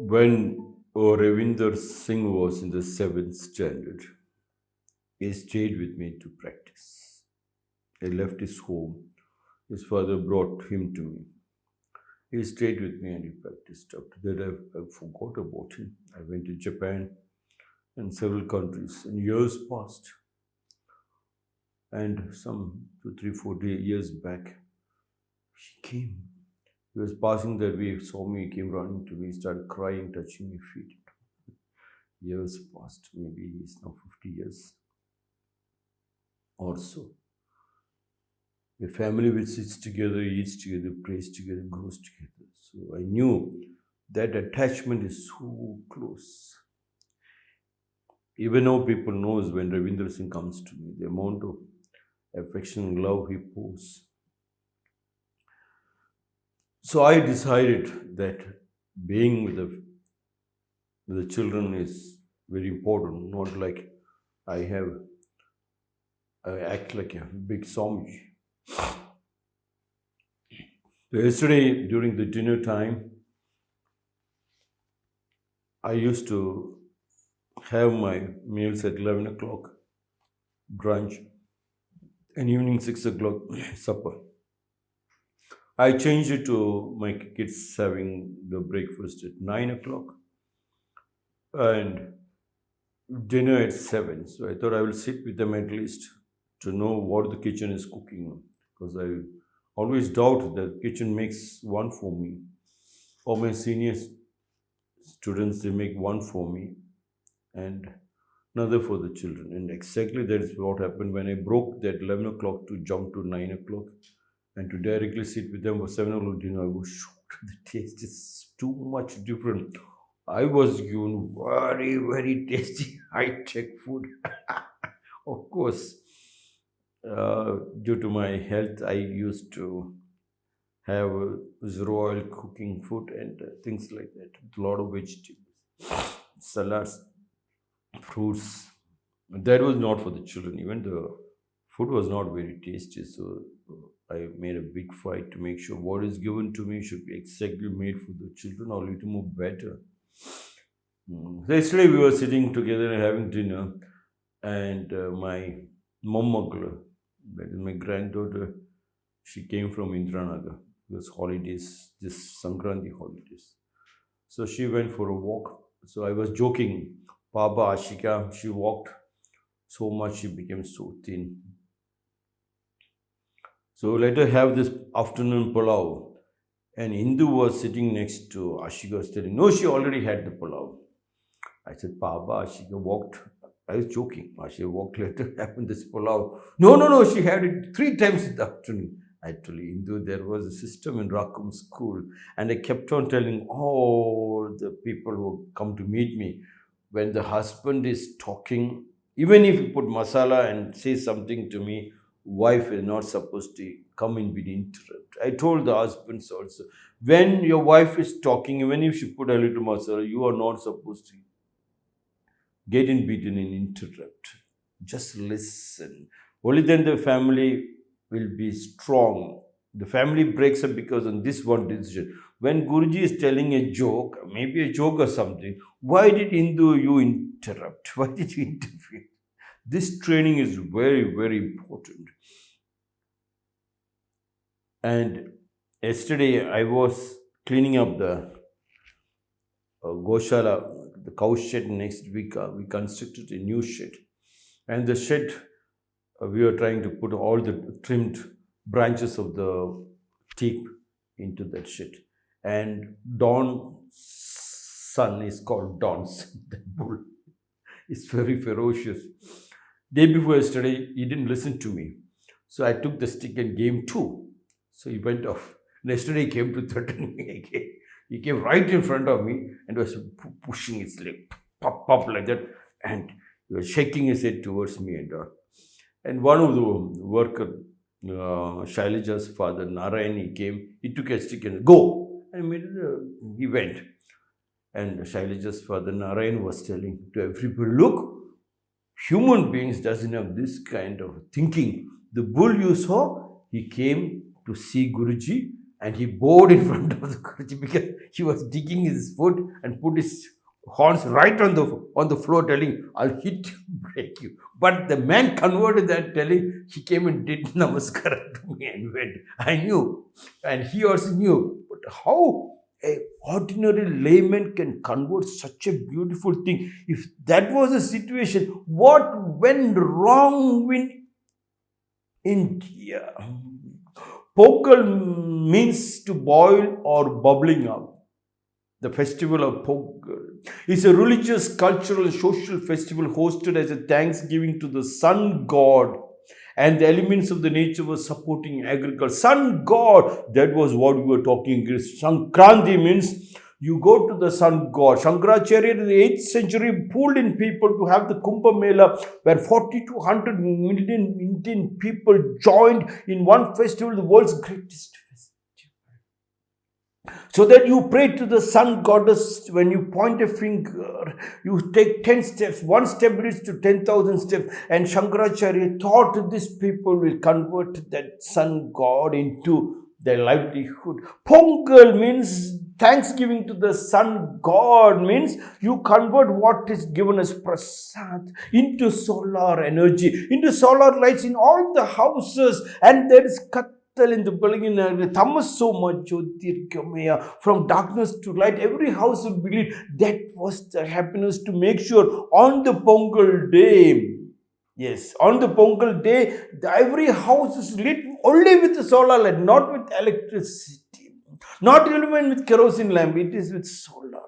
When Ravinder Singh was in the seventh standard, he stayed with me to practice. He left his home. His father brought him to me. He stayed with me and he practiced. After that, I forgot about him. I went to Japan and several countries, and years passed. And some 2, 3, 4 years back, she came. He was passing that way, saw me, came running to me, started crying, touching my feet. Years passed, maybe he's now 50 years or so. The family which sits together, eats together, prays together, grows together. So I knew that attachment is so close. Even now people knows when Ravinder Singh comes to me, the amount of affection and love he pours. So I decided that being with the children is very important, not like I act like a big Swami. So yesterday during the dinner time, I used to have my meals at 11 o'clock, brunch, and evening 6 o'clock, supper. I changed it to my kids having the breakfast at 9 o'clock and dinner at 7. So I thought I will sit with them at least to know what the kitchen is cooking, because I always doubt that kitchen makes one for me, or my senior students, they make one for me and another for the children. And exactly that is what happened when I broke that 11 o'clock to jump to 9 o'clock and to directly sit with them for 7 o'clock dinner. I was shocked. The taste is too much different. I was given very, very tasty high-tech food. Of course, due to my health, I used to have zero oil cooking food and things like that. A lot of vegetables, salads, fruits. That was not for the children. Even the food was not very tasty. So I made a big fight to make sure what is given to me should be exactly made for the children or a little more better. So yesterday we were sitting together and having dinner, and my mommagla, that is my granddaughter, she came from Indranagar. It was holidays, this Sankranti holidays. So she went for a walk. So I was joking, Papa Ashika, she walked so much she became so thin. So let her have this afternoon pulao. And Hindu was sitting next to Ashika, was telling, no, she already had the pulao. I said, Papa, Ashika walked. I was joking. Ashika walked, let her have this pulao. No, no, no, she had it 3 times in the afternoon. Actually, Hindu, there was a system in Rakum school, and I kept on telling all the people who come to meet me, when the husband is talking, even if you put masala and say something to me, wife is not supposed to come in between interrupt. I told the husbands also, when your wife is talking, even if she put a little masala, you are not supposed to get in between and interrupt. Just listen. Only then the family will be strong. The family breaks up because of this one decision. When Guruji is telling a joke, maybe a joke or something, why did Hindu you interrupt? Why did you interfere? This training is very, very important. And yesterday I was cleaning up the Goshala, the cow shed. Next week we constructed a new shed. And the shed, we were trying to put all the trimmed branches of the teak into that shed. And Don's son is called Don's, the bull. It's very ferocious. Day before yesterday, he didn't listen to me. So I took the stick and gave him two. So he went off. And yesterday he came to threaten me again. He came right in front of me and was pushing his leg, pop, pop like that. And he was shaking his head towards me and all. And one of the worker, Shailaja's father, Narayan, he came, he took a stick and go. And he went. And Shailaja's father, Narayan, was telling to everybody, look, human beings doesn't have this kind of thinking. The bull you saw, he came to see Guruji and he bowed in front of the Guruji because he was digging his foot and put his horns right on the floor, telling, "I'll hit you, break you." But the man converted that, telling, he came and did namaskar to me and went. I knew, and he also knew. But how a ordinary layman can convert such a beautiful thing? If that was the situation, what went wrong in India? Pongal means to boil or bubbling up. The festival of Pongal is a religious, cultural, and social festival hosted as a thanksgiving to the sun god and the elements of the nature were supporting agriculture. Sun god, that was what we were talking. Sankranti means you go to the sun god. Shankaracharya in the 8th century pulled in people to have the Kumbh Mela, where 40 to 100 million Indian people joined in one festival, the world's greatest festival. So that you pray to the sun goddess. When you point a finger, you take 10 steps. One step leads to 10,000 steps. And Shankaracharya thought these people will convert that sun god into their livelihood. Pongal means thanksgiving to the sun god, means you convert what is given as prasad into solar energy, into solar lights in all the houses. And there is in the building, from darkness to light, every house would believe that was the happiness to make sure on the Pongal day. Yes, on the Pongal day, every house is lit only with the solar light, not with electricity, not even with kerosene lamp. It is with solar.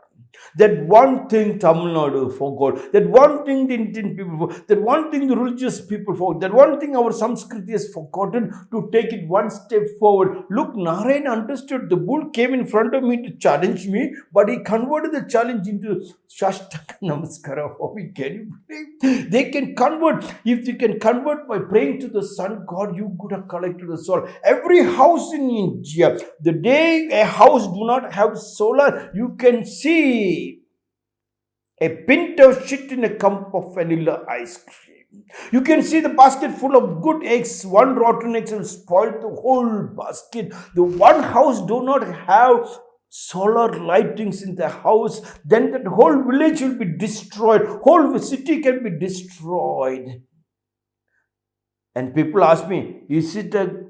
That one thing Tamil Nadu forgot, that one thing the Indian people forgot, that one thing the religious people forgot, that one thing our Sanskriti has forgotten, to take it one step forward. Look, Narayan understood. The bull came in front of me to challenge me, but he converted the challenge into Shashtaka Namaskara. How can you believe? They can convert. If they can convert by praying to the sun god, you could have collected the soul. Every house in India, the day a house do not have solar, you can see a pint of shit in a cup of vanilla ice cream. You can see the basket full of good eggs. One rotten egg will spoil the whole basket. The one house do not have solar lightings in the house, then that whole village will be destroyed. Whole city can be destroyed. And people ask me, is it a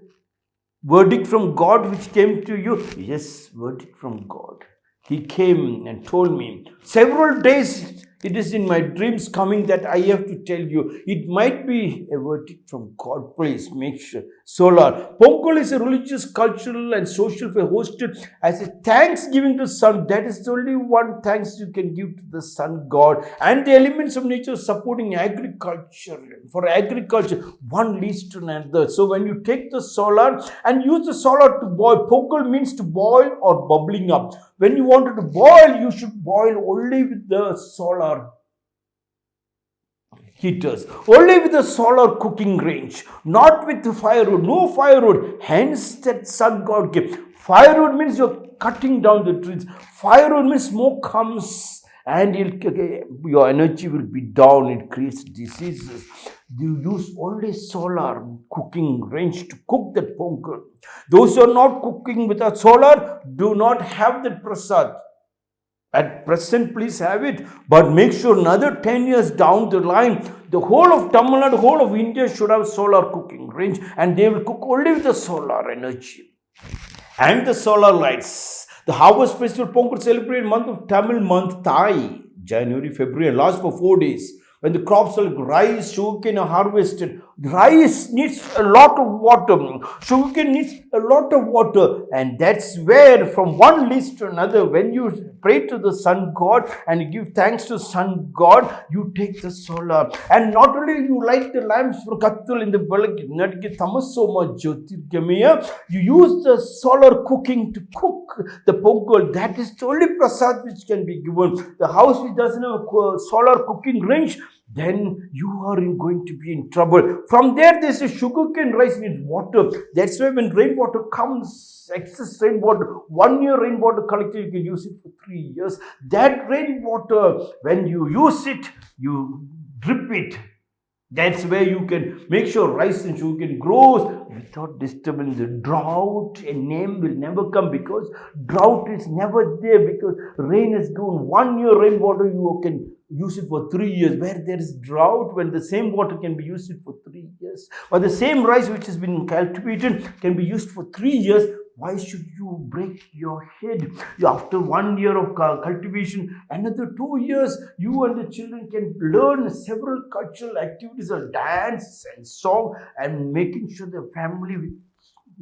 verdict from God which came to you? Yes, verdict from God. He came and told me several days. It is in my dreams coming that I have to tell you. It might be a verdict from God. Please make sure. Solar. Pongal is a religious, cultural, and social fair hosted as a thanksgiving to sun. That is the only one thanks you can give to the sun god. And the elements of nature supporting agriculture. For agriculture, one leads to another. So when you take the solar and use the solar to boil, Pongal means to boil or bubbling up. When you wanted to boil, you should boil only with the solar heaters, only with the solar cooking range, not with the firewood. No firewood. Hence that sun god gave. Firewood means you're cutting down the trees. Firewood means smoke comes and your energy will be down. It creates diseases. You use only solar cooking range to cook that pongal. Those who are not cooking with a solar do not have that prasad. At present, please have it, but make sure another 10 years down the line, the whole of Tamil Nadu, the whole of India should have solar cooking range, and they will cook only with the solar energy and the solar lights. The harvest festival Pongal celebrated month of Tamil month Thai, January, February, and lasts for 4 days. When the crops like rice, sugarcane are harvested, rice needs a lot of water, sugarcane needs a lot of water, and that's where from one list to another, when you pray to the sun god and give thanks to sun god, you take the solar, and not only you light the lamps for Kattul in the Balaki, you use the solar cooking to cook the pongal. That is the only prasad which can be given. The house which doesn't have a solar cooking range, then you are going to be in trouble. From there, there's a sugarcane rice needs water. That's why when rainwater comes, excess rainwater, 1 year rainwater collected, you can use it for 3 years. That rainwater, when you use it, you drip it. That's where you can make sure rice and sugar can grow without disturbance. The drought and name will never come, because drought is never there, because rain is gone. 1 year rainwater you can use it for 3 years. Where there is drought, when the same water can be used it for 3 years, or the same rice which has been cultivated can be used for 3 years, why should you break your head? After 1 year of cultivation, another 2 years, you and the children can learn several cultural activities of dance and song, and making sure the family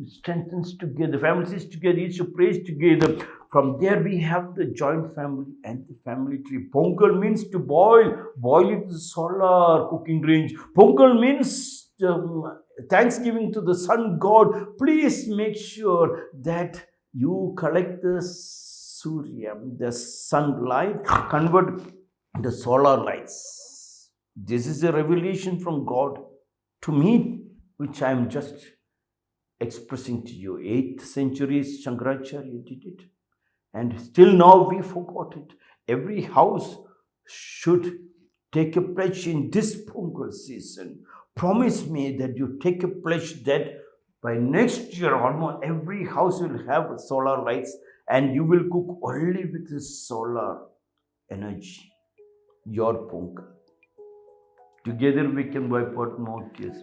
strengthens together, the family sits together, each prays together. From there, we have the joint family and the family tree. Pongal means to boil it to solar cooking range. Pongal means thanksgiving to the sun god. Please make sure that you collect the surya, the sunlight, convert the solar lights. This is a revelation from God to me, which I am just expressing to you. 8th century Shankaracharya did it, and still now we forgot it. Every house should take a pledge in this Pongal season. Promise me that you take a pledge that by next year, almost every house will have solar lights, and you will cook only with the solar energy. Your Pongal. Together we can wipe out more tears.